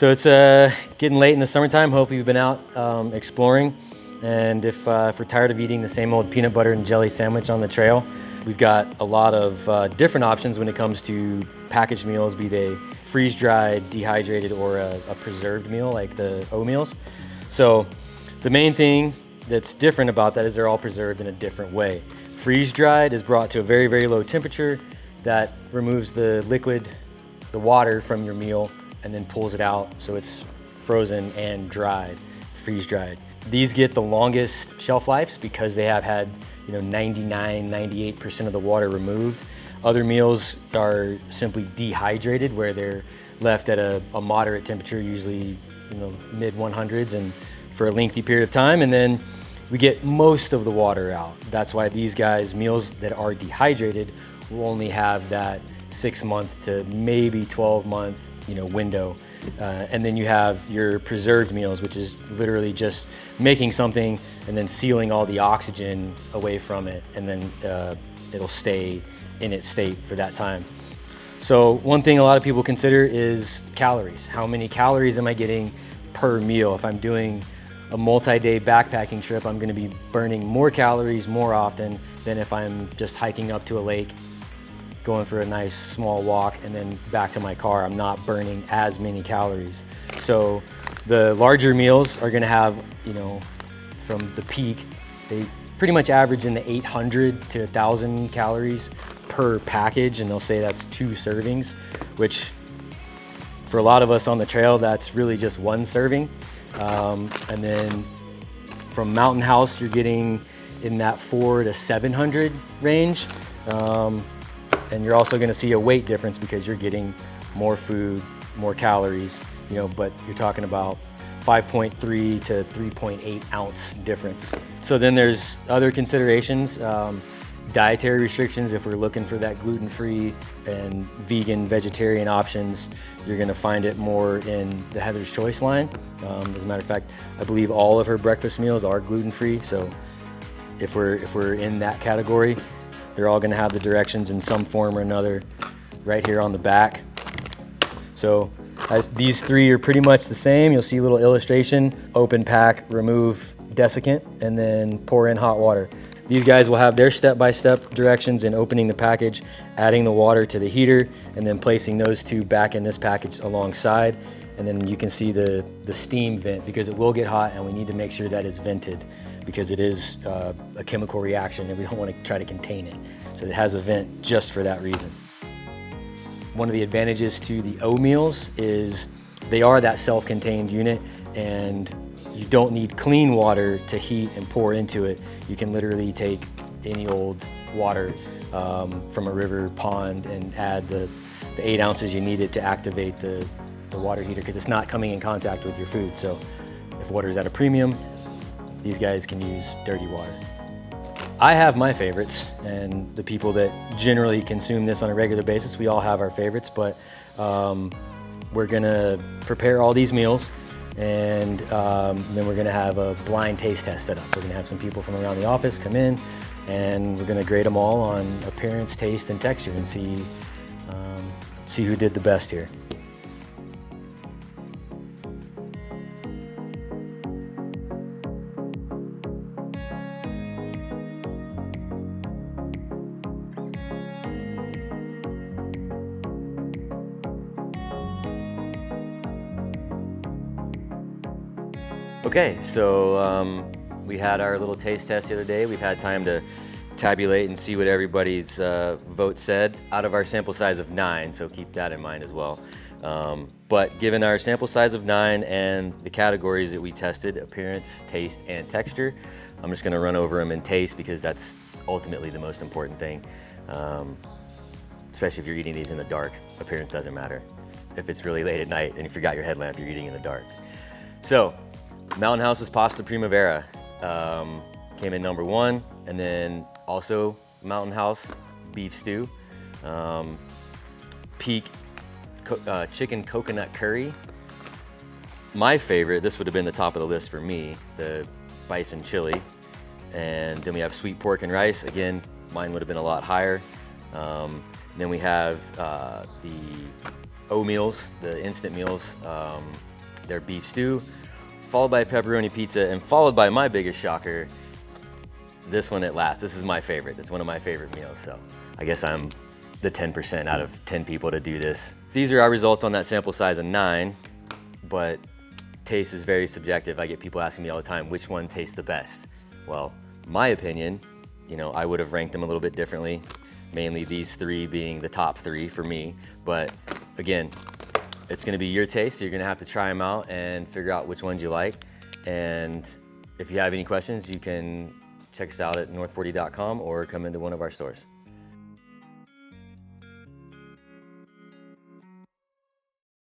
So it's getting late in the summertime. Hopefully you've been out exploring. And if we're tired of eating the same old peanut butter and jelly sandwich on the trail, we've got a lot of different options when it comes to packaged meals, be they freeze-dried, dehydrated, or a preserved meal like the O meals. So the main thing that's different about that is they're all preserved in a different way. Freeze-dried is brought to a very, very low temperature that removes the liquid, the water from your meal, and then pulls it out so it's frozen and dried, freeze-dried. These get the longest shelf lives because they have had 99, 98% of the water removed. Other meals are simply dehydrated, where they're left at a moderate temperature, usually mid 100s, and for a lengthy period of time, and then we get most of the water out. That's why these guys, meals that are dehydrated, will only have that 6-month to maybe 12-month window. And then you have your preserved meals, which is literally just making something and then sealing all the oxygen away from it, and then it'll stay in its state for that time. So one thing a lot of people consider is calories. How many calories am I getting per meal? If I'm doing a multi-day backpacking trip, I'm gonna be burning more calories more often than if I'm just hiking up to a lake, going for a nice small walk, and then back to my car. I'm not burning as many calories. So the larger meals are gonna have, from the peak, they pretty much average in the 800 to 1,000 calories per package, and they'll say that's 2 servings, which for a lot of us on the trail, that's really just 1 serving. And then from Mountain House, you're getting in that 400 to 700 range. And you're also gonna see a weight difference because you're getting more food, more calories, but you're talking about 5.3 to 3.8 ounce difference. So then there's other considerations, dietary restrictions. If we're looking for that gluten-free and vegan, vegetarian options, you're gonna find it more in the Heather's Choice line. As a matter of fact, I believe all of her breakfast meals are gluten-free. So if we're in that category, they're all gonna have the directions in some form or another right here on the back. So as these 3 are pretty much the same. You'll see a little illustration: open pack, remove desiccant, and then pour in hot water. These guys will have their step-by-step directions in opening the package, adding the water to the heater, and then placing those 2 back in this package alongside. And then you can see the steam vent, because it will get hot and we need to make sure that it's vented, because it is a chemical reaction and we don't want to try to contain it. So it has a vent just for that reason. One of the advantages to the O meals is they are that self-contained unit, and you don't need clean water to heat and pour into it. You can literally take any old water from a river, pond, and add the 8 ounces you needed to activate the water heater, because it's not coming in contact with your food. So if water is at a premium, these guys can use dirty water. I have my favorites, and the people that generally consume this on a regular basis, we all have our favorites, but we're gonna prepare all these meals, and then we're gonna have a blind taste test set up. We're gonna have some people from around the office come in, and we're gonna grade them all on appearance, taste, and texture, and see who did the best here. Okay, so we had our little taste test the other day. We've had time to tabulate and see what everybody's vote said out of our sample size of 9, so keep that in mind as well. But given our sample size of 9 and the categories that we tested, appearance, taste, and texture, I'm just gonna run over them in taste, because that's ultimately the most important thing. Especially if you're eating these in the dark. Appearance doesn't matter. If it's really late at night and you forgot your headlamp, you're eating in the dark. So, Mountain House's Pasta Primavera came in number 1, and then also Mountain House Beef Stew, Peak Chicken Coconut Curry. My favorite, this would have been the top of the list for me, the Bison Chili, and then we have Sweet Pork and Rice. Again, mine would have been a lot higher. Then we have the O meals, the instant meals, their beef stew, followed by pepperoni pizza, and followed by my biggest shocker, this one at last. This is my favorite. It's one of my favorite meals, so I guess I'm the 10% out of 10 people to do this. These are our results on that sample size of 9, but taste is very subjective. I get people asking me all the time, which one tastes the best? Well, my opinion, you know, I would have ranked them a little bit differently, mainly these 3 being the top 3 for me, but again, it's gonna be your taste, so you're gonna have to try them out and figure out which ones you like. And if you have any questions, you can check us out at north40.com or come into one of our stores.